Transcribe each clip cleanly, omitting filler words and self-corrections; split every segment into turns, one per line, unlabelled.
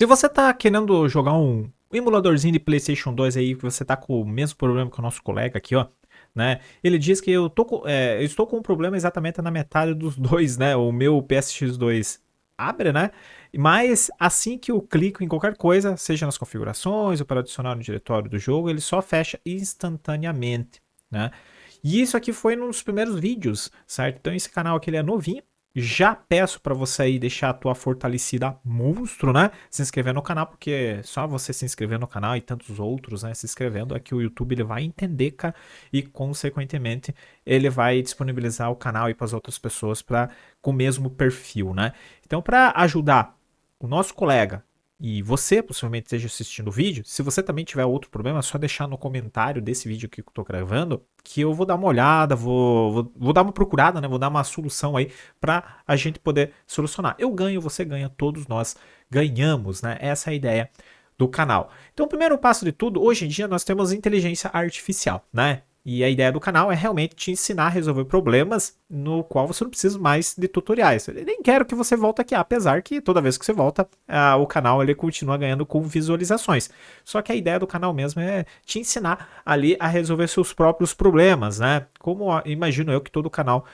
Se você tá querendo jogar um emuladorzinho de PlayStation 2 aí, que você tá com o mesmo problema que o nosso colega aqui, ó, né? Ele diz que eu estou com um problema exatamente na metade dos dois, né? O meu PSX2 abre, né? Mas assim que eu clico em qualquer coisa, seja nas configurações ou para adicionar no diretório do jogo, ele só fecha instantaneamente, né? E isso aqui foi num dos primeiros vídeos, certo? Então esse canal aqui ele é novinho. Já peço para você aí deixar a tua fortalecida monstro, né? Se inscrever no canal, porque só você se inscrever no canal e tantos outros, né? Se inscrevendo é que o YouTube ele vai entender, cara, e consequentemente ele vai disponibilizar o canal aí para as outras pessoas para com o mesmo perfil, né? Então, para ajudar o nosso colega e você possivelmente esteja assistindo o vídeo, se você também tiver outro problema, é só deixar no comentário desse vídeo que eu tô gravando, que eu vou dar uma olhada, vou dar uma procurada, né? Vou dar uma solução aí para a gente poder solucionar. Eu ganho, você ganha, todos nós ganhamos, né? Essa é a ideia do canal. Então, o primeiro passo de tudo, hoje em dia nós temos inteligência artificial, né? E a ideia do canal é realmente te ensinar a resolver problemas no qual você não precisa mais de tutoriais. Eu nem quero que você volte aqui, apesar que toda vez que você volta, o canal ele continua ganhando com visualizações. Só que a ideia do canal mesmo é te ensinar ali a resolver seus próprios problemas, né? Como imagino eu que todo canal,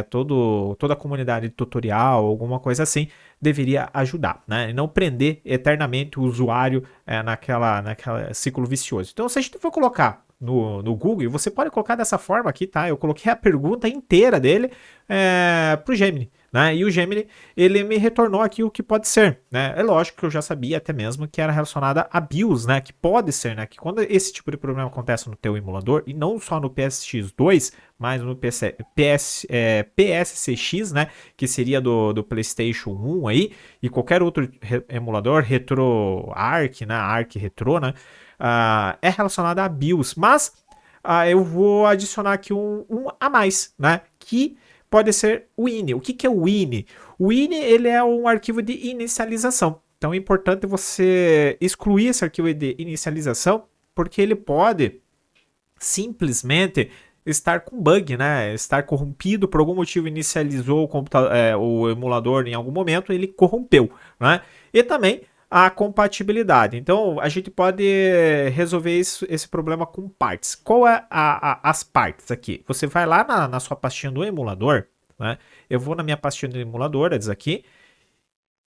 toda a comunidade de tutorial, alguma coisa assim, deveria ajudar, né? E não prender eternamente o usuário naquela ciclo vicioso. Então, se a gente for colocar no Google, você pode colocar dessa forma aqui, tá? Eu coloquei a pergunta inteira dele pro Gemini, né? E o Gemini, ele me retornou aqui o que pode ser, né? É lógico que eu já sabia até mesmo que era relacionada a BIOS, né? Que pode ser, né? Que quando esse tipo de problema acontece no teu emulador, e não só no PSX2, mas no PSCX, né? Que seria do PlayStation 1 aí, e qualquer outro emulador, RetroArch, né? Arc Retro, né? É relacionada a BIOS, mas eu vou adicionar aqui um a mais, né? Que pode ser o INI. O que é o INI? O INI ele é um arquivo de inicialização. Então é importante você excluir esse arquivo de inicialização, porque ele pode simplesmente estar com bug, né? Estar corrompido por algum motivo, inicializou o emulador em algum momento, ele corrompeu, né? E também a compatibilidade. Então a gente pode resolver esse problema com partes. Qual é as partes aqui? Você vai lá na sua pastinha do emulador, né? Eu vou na minha pastinha do emulador, diz aqui.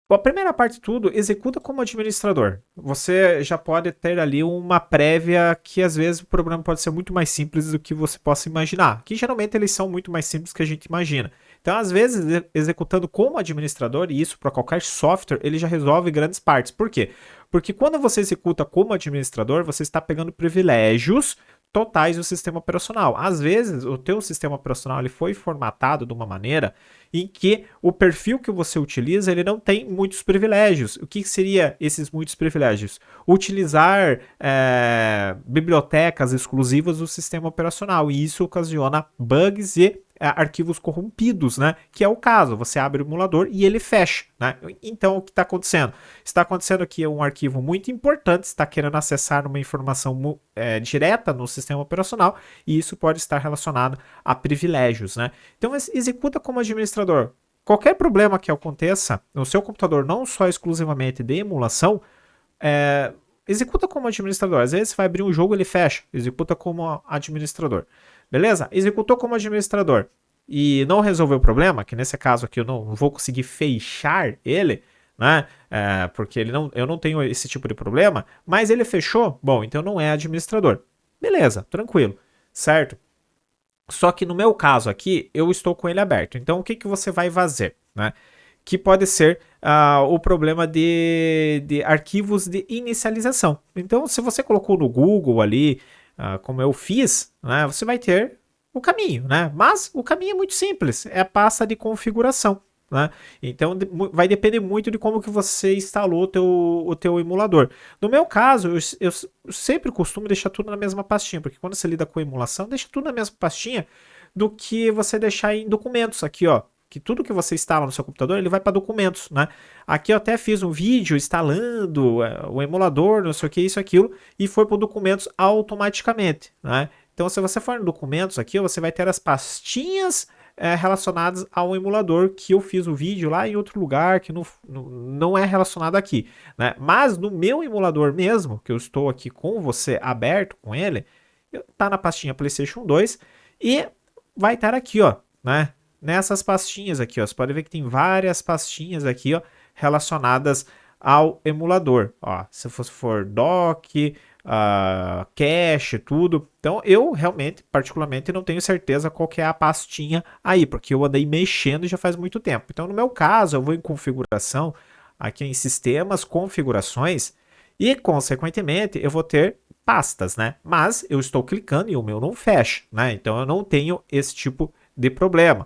A primeira parte de tudo, executa como administrador. Você já pode ter ali uma prévia que às vezes o problema pode ser muito mais simples do que você possa imaginar. Que geralmente eles são muito mais simples que a gente imagina. Então, às vezes, executando como administrador, e isso para qualquer software, ele já resolve grandes partes. Por quê? Porque quando você executa como administrador, você está pegando privilégios totais do sistema operacional. Às vezes, o teu sistema operacional ele foi formatado de uma maneira em que o perfil que você utiliza ele não tem muitos privilégios. O que seria esses muitos privilégios? Utilizar bibliotecas exclusivas do sistema operacional e isso ocasiona bugs e arquivos corrompidos, né? Que é o caso. Você abre o emulador e ele fecha, né? Então o que está acontecendo? Está acontecendo que um arquivo muito importante está querendo acessar uma informação direta no sistema operacional e isso pode estar relacionado a privilégios, né? Então executa como administrador. Qualquer problema que aconteça no seu computador, não só exclusivamente de emulação, executa como administrador. Às vezes você vai abrir um jogo, ele fecha. Executa como administrador. Beleza? Executou como administrador e não resolveu o problema, que nesse caso aqui eu não vou conseguir fechar ele, né? Porque eu não tenho esse tipo de problema, mas ele fechou, bom, então não é administrador. Beleza, tranquilo, certo? Só que no meu caso aqui, eu estou com ele aberto. Então o que você vai fazer, né? Que pode ser o problema de arquivos de inicialização. Então, se você colocou no Google ali, como eu fiz, né, você vai ter o caminho, né? Mas o caminho é muito simples, é a pasta de configuração. Né? Então vai depender muito de como que você instalou o teu emulador. No meu caso, eu sempre costumo deixar tudo na mesma pastinha, porque quando você lida com emulação, deixa tudo na mesma pastinha do que você deixar em documentos aqui, ó. Que tudo que você instala no seu computador, ele vai para documentos, né? Aqui eu até fiz um vídeo instalando o emulador, não sei o que, isso, aquilo, e foi para documentos automaticamente, né? Então, se você for em documentos aqui, você vai ter as pastinhas relacionadas ao emulador que eu fiz o vídeo lá em outro lugar que não é relacionado aqui, né? Mas no meu emulador mesmo, que eu estou aqui com você aberto com ele, tá na pastinha PlayStation 2 e vai estar aqui, ó, né? Nessas pastinhas aqui, ó. Você pode ver que tem várias pastinhas aqui, ó, relacionadas ao emulador. Ó, se for dock, cache, tudo. Então eu realmente, particularmente, não tenho certeza qual que é a pastinha aí, porque eu andei mexendo já faz muito tempo. Então no meu caso, eu vou em configuração, aqui em sistemas, configurações, e consequentemente eu vou ter pastas, né? Mas eu estou clicando e o meu não fecha, né? Então eu não tenho esse tipo de problema.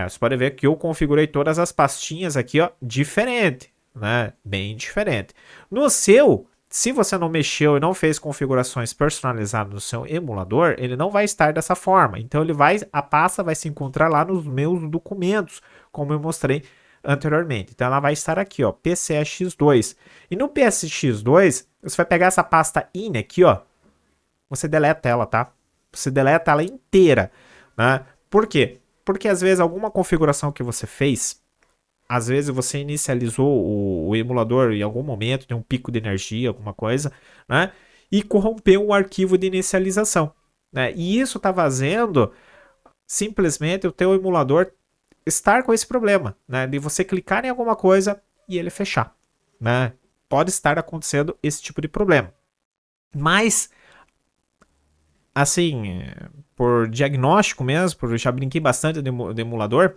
Você pode ver que eu configurei todas as pastinhas aqui, ó, diferente, né? Bem diferente. No seu, se você não mexeu e não fez configurações personalizadas no seu emulador, ele não vai estar dessa forma. Então a pasta vai se encontrar lá nos meus documentos, como eu mostrei anteriormente. Então ela vai estar aqui, ó, PCX2. E no PCX2, você vai pegar essa pasta INI aqui, ó, você deleta ela, tá? Você deleta ela inteira, né? Por quê? Porque às vezes alguma configuração que você fez, às vezes você inicializou o emulador em algum momento, tem um pico de energia, alguma coisa, né? E corrompeu o arquivo de inicialização, né? E isso está fazendo simplesmente o teu emulador estar com esse problema, né? De você clicar em alguma coisa e ele fechar, né? Pode estar acontecendo esse tipo de problema. Mas, assim, por diagnóstico mesmo, por já brinquei bastante de emulador,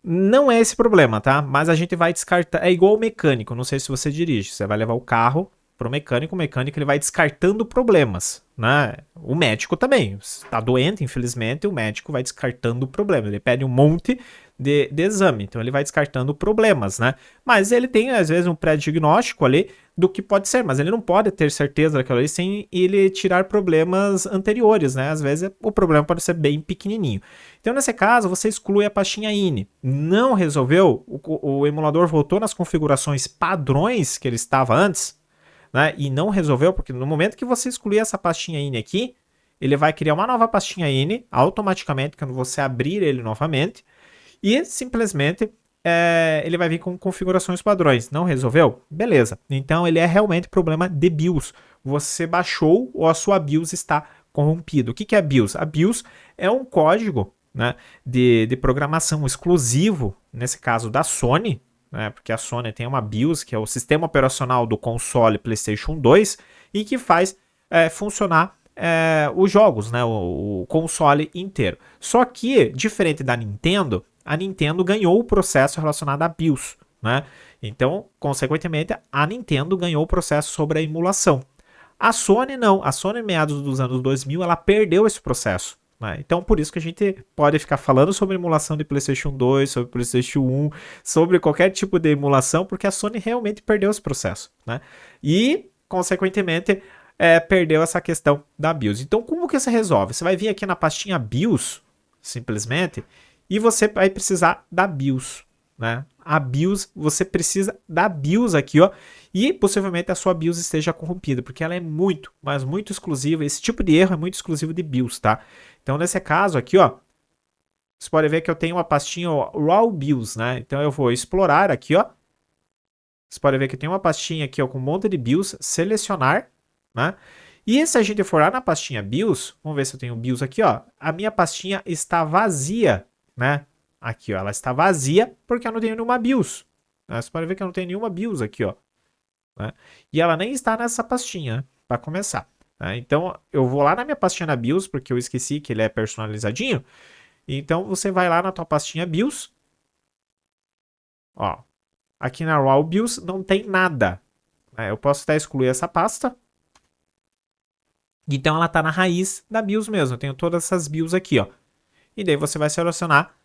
não é esse problema, tá? Mas a gente vai descartar. É igual o mecânico. Não sei se você dirige. Você vai levar o carro pro mecânico. O mecânico ele vai descartando problemas, né? O médico também. Está doente, infelizmente, o médico vai descartando o problema. Ele pede um monte de exame. Então ele vai descartando problemas, né? Mas ele tem, às vezes, um pré-diagnóstico ali do que pode ser, mas ele não pode ter certeza daquilo ali sem ele tirar problemas anteriores, né? Às vezes o problema pode ser bem pequenininho. Então, nesse caso, você exclui a pastinha INI. Não resolveu? O emulador voltou nas configurações padrões que ele estava antes, né? E não resolveu, porque no momento que você excluir essa pastinha INI aqui, ele vai criar uma nova pastinha INI automaticamente quando você abrir ele novamente e simplesmente ele vai vir com configurações padrões. Não resolveu? Beleza. Então ele é realmente problema de BIOS. Você baixou ou a sua BIOS está corrompido. O que é BIOS? A BIOS é um código, né, de programação exclusivo, nesse caso da Sony, né, porque a Sony tem uma BIOS, que é o sistema operacional do console PlayStation 2, e que faz funcionar os jogos, né, o console inteiro. Só que, diferente da Nintendo, a Nintendo ganhou o processo relacionado a BIOS, né? Então, consequentemente, a Nintendo ganhou o processo sobre a emulação. A Sony não. A Sony, em meados dos anos 2000, ela perdeu esse processo, né? Então, por isso que a gente pode ficar falando sobre emulação de PlayStation 2, sobre PlayStation 1, sobre qualquer tipo de emulação, porque a Sony realmente perdeu esse processo, né? E, consequentemente, perdeu essa questão da BIOS. Então, como que você resolve? Você vai vir aqui na pastinha BIOS, simplesmente, e você vai precisar da BIOS, né? A BIOS, você precisa da BIOS aqui, ó, e possivelmente a sua BIOS esteja corrompida, porque ela é muito, mas muito exclusiva. Esse tipo de erro é muito exclusivo de BIOS, tá? Então, nesse caso aqui, ó, você pode ver que eu tenho uma pastinha ó, Raw BIOS, né? Então, eu vou explorar aqui, ó. Você pode ver que tem uma pastinha aqui, ó, com um monte de BIOS, selecionar, né? E se a gente for lá na pastinha BIOS, vamos ver se eu tenho BIOS aqui, ó. A minha pastinha está vazia, né? Aqui, ó, ela está vazia porque eu não tenho nenhuma BIOS. Né? Você pode ver que eu não tenho nenhuma BIOS aqui, ó. Né? E ela nem está nessa pastinha, para começar. Né? Então, eu vou lá na minha pastinha na BIOS, porque eu esqueci que ele é personalizadinho. Então, você vai lá na tua pastinha BIOS. Ó, aqui na Raw BIOS não tem nada. Né? Eu posso até excluir essa pasta. Então, ela está na raiz da BIOS mesmo. Eu tenho todas essas BIOS aqui, ó. E daí você vai selecionar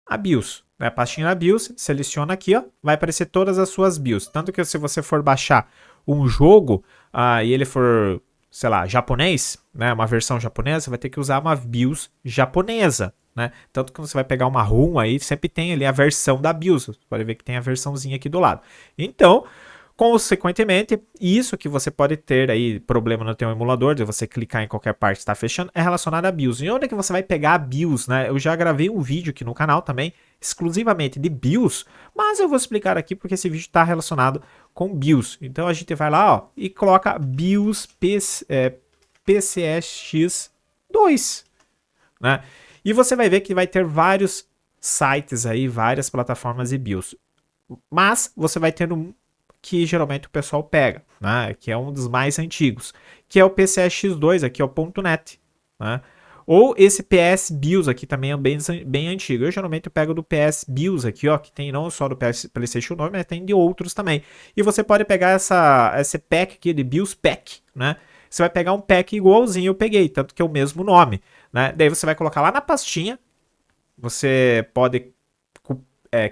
a BIOS. Né? A pastinha da BIOS, seleciona aqui, ó, vai aparecer todas as suas BIOS. Tanto que se você for baixar um jogo e ele for, sei lá, japonês, né, uma versão japonesa, você vai ter que usar uma BIOS japonesa. Né? Tanto que você vai pegar uma ROM aí, sempre tem ali a versão da BIOS. Você pode ver que tem a versãozinha aqui do lado. Então, Consequentemente, isso que você pode ter aí problema no teu emulador, de você clicar em qualquer parte e está fechando, é relacionado a BIOS. E onde é que você vai pegar a BIOS, né? Eu já gravei um vídeo aqui no canal também, exclusivamente de BIOS, mas eu vou explicar aqui porque esse vídeo está relacionado com BIOS. Então a gente vai lá, ó, e coloca BIOS PCSX2, né? E você vai ver que vai ter vários sites aí, várias plataformas de BIOS. Mas você vai ter um que geralmente o pessoal pega, né? Que é um dos mais antigos, que é o PCSX2 aqui, é o .NET, né? Ou esse PS BIOS aqui também é bem antigo. Eu geralmente pego do PS BIOS aqui, ó, que tem não só do PlayStation 2, mas tem de outros também. E você pode pegar esse pack aqui de BIOS Pack, né? Você vai pegar um pack igualzinho eu peguei, tanto que é o mesmo nome, né? Daí você vai colocar lá na pastinha. Você pode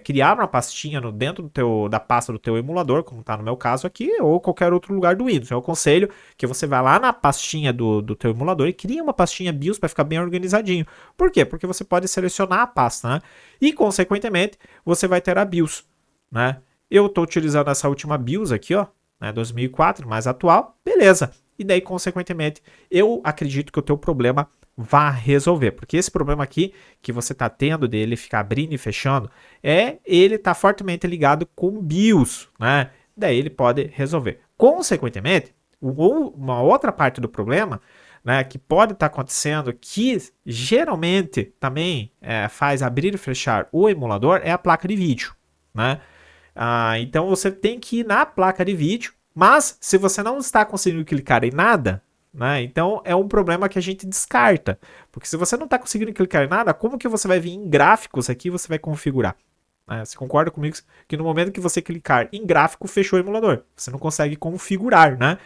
criar uma pastinha dentro da pasta do teu emulador, como está no meu caso aqui, ou qualquer outro lugar do Windows. Eu aconselho que você vá lá na pastinha do teu emulador e crie uma pastinha BIOS para ficar bem organizadinho. Por quê? Porque você pode selecionar a pasta, né? E, consequentemente, você vai ter a BIOS, né? Eu estou utilizando essa última BIOS aqui, ó, né, 2004, mais atual, beleza. E daí, consequentemente, eu acredito que o teu problema vá resolver, porque esse problema aqui que você está tendo dele ficar abrindo e fechando, ele está fortemente ligado com BIOS, né? Daí ele pode resolver. Consequentemente, uma outra parte do problema, né, que pode estar acontecendo, que geralmente também faz abrir e fechar o emulador, é a placa de vídeo, né? Então você tem que ir na placa de vídeo, mas se você não está conseguindo clicar em nada, né, então é um problema que a gente descarta. Porque se você não está conseguindo clicar em nada, como que você vai vir em gráficos aqui e você vai configurar? Você concorda comigo que no momento que você clicar em gráfico, fechou o emulador. Você não consegue configurar, né?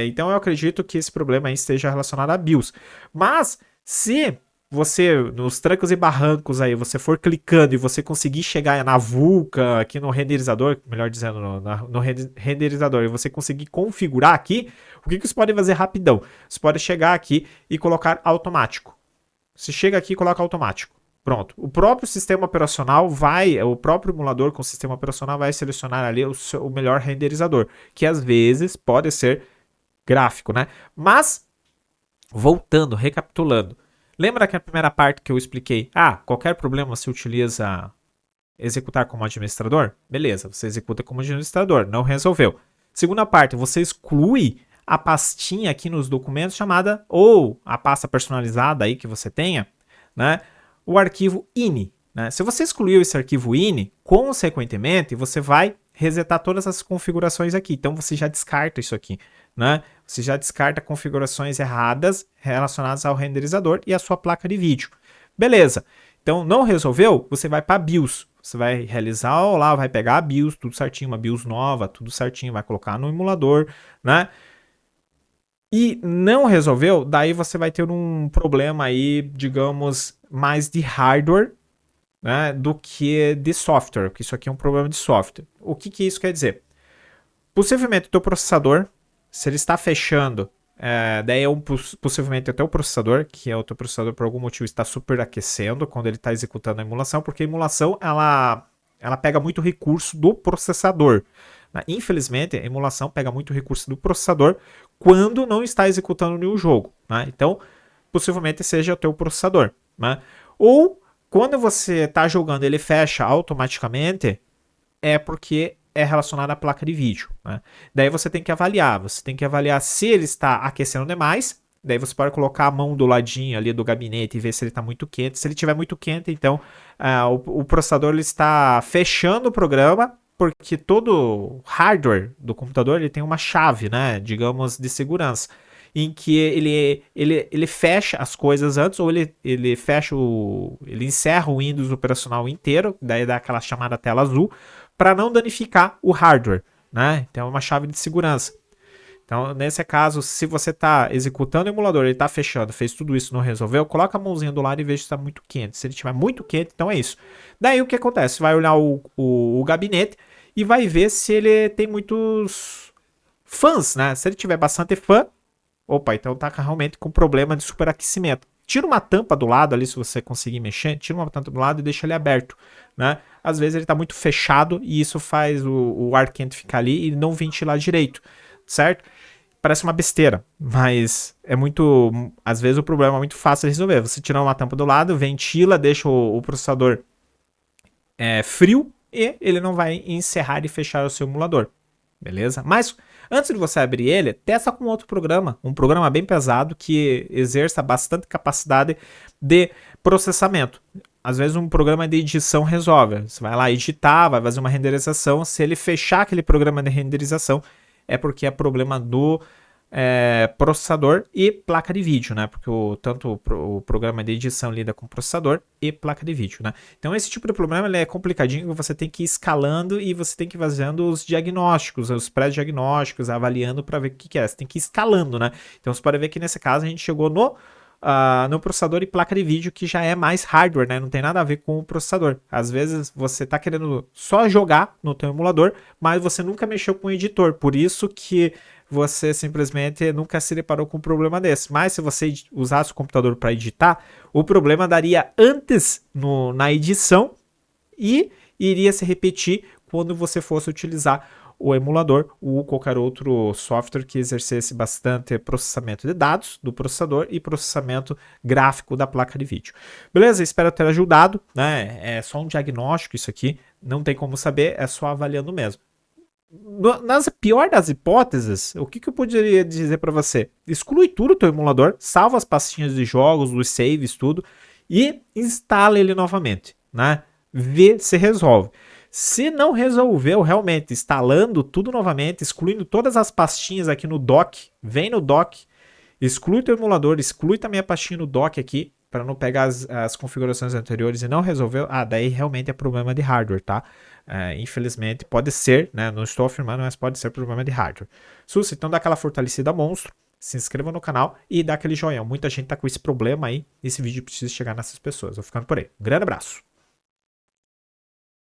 Então eu acredito que esse problema aí esteja relacionado a BIOS. Mas se você, nos trancos e barrancos aí, você for clicando e você conseguir chegar na vulca, aqui no renderizador, melhor dizendo, no renderizador, e você conseguir configurar aqui, o que você pode fazer rapidão? Você pode chegar aqui e colocar automático. Você chega aqui e coloca automático. Pronto. O próprio sistema operacional o próprio emulador com o sistema operacional vai selecionar ali o melhor renderizador, que às vezes pode ser gráfico, né? Mas, voltando, recapitulando, lembra que a primeira parte que eu expliquei? Qualquer problema você utiliza executar como administrador? Beleza, você executa como administrador, não resolveu. Segunda parte, você exclui a pastinha aqui nos documentos chamada, ou a pasta personalizada aí que você tenha, né? O arquivo ini, né? Se você excluiu esse arquivo ini, consequentemente, você vai resetar todas as configurações aqui. Então, você já descarta isso aqui, né? Você já descarta configurações erradas relacionadas ao renderizador e à sua placa de vídeo. Beleza. Então, não resolveu? Você vai para BIOS. Você vai realizar lá, vai pegar a BIOS, tudo certinho, uma BIOS nova, tudo certinho, vai colocar no emulador, né? E não resolveu, daí você vai ter um problema aí, digamos, mais de hardware, né, do que de software, porque isso aqui é um problema de software. O que isso quer dizer? Possivelmente o teu processador, se ele está fechando, daí possivelmente até o processador, que é o teu processador por algum motivo está superaquecendo quando ele está executando a emulação, porque a emulação ela pega muito recurso do processador. Infelizmente, a emulação pega muito recurso do processador quando não está executando nenhum jogo, né? Então, possivelmente seja o teu processador, né? Ou quando você está jogando ele fecha automaticamente, é porque é relacionado à placa de vídeo, né? Daí você tem que avaliar se ele está aquecendo demais. Daí você pode colocar a mão do ladinho ali do gabinete e ver se ele está muito quente. Se ele estiver muito quente, então o processador ele está fechando o programa, porque todo hardware do computador ele tem uma chave, né, digamos, de segurança, em que ele fecha as coisas antes, ou ele encerra o Windows operacional inteiro, daí dá aquela chamada tela azul, para não danificar o hardware, né? Então é uma chave de segurança. Então, nesse caso, se você está executando o emulador, ele está fechando, fez tudo isso, não resolveu, coloca a mãozinha do lado e veja se está muito quente. Se ele estiver muito quente, então é isso. Daí o que acontece? Você vai olhar o gabinete e vai ver se ele tem muitos fãs, né? Se ele tiver bastante fã, opa, então tá realmente com problema de superaquecimento. tira uma tampa do lado ali, se você conseguir mexer, tira uma tampa do lado e deixa ele aberto, né? Às vezes ele tá muito fechado e isso faz o ar quente ficar ali e não ventilar direito, certo? Parece uma besteira, mas é muito... Às vezes o problema é muito fácil de resolver. Você tira uma tampa do lado, ventila, deixa o processador frio e ele não vai encerrar e fechar o seu emulador, beleza? Mas antes de você abrir ele, testa com outro programa, um programa bem pesado que exerça bastante capacidade de processamento. Às vezes um programa de edição resolve. Você vai lá editar, vai fazer uma renderização. Se ele fechar aquele programa de renderização, é porque é problema do processador e placa de vídeo, né? Porque tanto o programa de edição lida com processador e placa de vídeo, né? Então esse tipo de problema ele é complicadinho, você tem que ir escalando e você tem que ir fazendo os diagnósticos, os pré-diagnósticos, avaliando para ver o que é. Você tem que ir escalando, né? Então você pode ver que nesse caso a gente chegou no processador e placa de vídeo, que já é mais hardware, né? Não tem nada a ver com o processador. Às vezes você tá querendo só jogar no teu emulador, mas você nunca mexeu com o editor, por isso que você simplesmente nunca se deparou com um problema desse. Mas se você usasse o computador para editar, o problema daria antes na edição e iria se repetir quando você fosse utilizar o emulador ou qualquer outro software que exercesse bastante processamento de dados do processador e processamento gráfico da placa de vídeo. Beleza? Espero ter ajudado, né? É só um diagnóstico isso aqui, não tem como saber, é só avaliando mesmo. Nas pior das hipóteses, o que eu poderia dizer para você? Exclui tudo o teu emulador, salva as pastinhas de jogos, os saves, tudo, e instala ele novamente, né? Vê se resolve. Se não resolveu realmente, instalando tudo novamente, excluindo todas as pastinhas aqui no dock, vem no dock, exclui o teu emulador, exclui também a pastinha no dock aqui, para não pegar as configurações anteriores e não resolveu, daí realmente é problema de hardware, tá? Infelizmente, pode ser, né? Não estou afirmando, mas pode ser problema de hardware. Sus, então dá aquela fortalecida monstro, se inscreva no canal e dá aquele joinha. Muita gente tá com esse problema aí, esse vídeo precisa chegar nessas pessoas. Vou ficando por aí. Um grande abraço.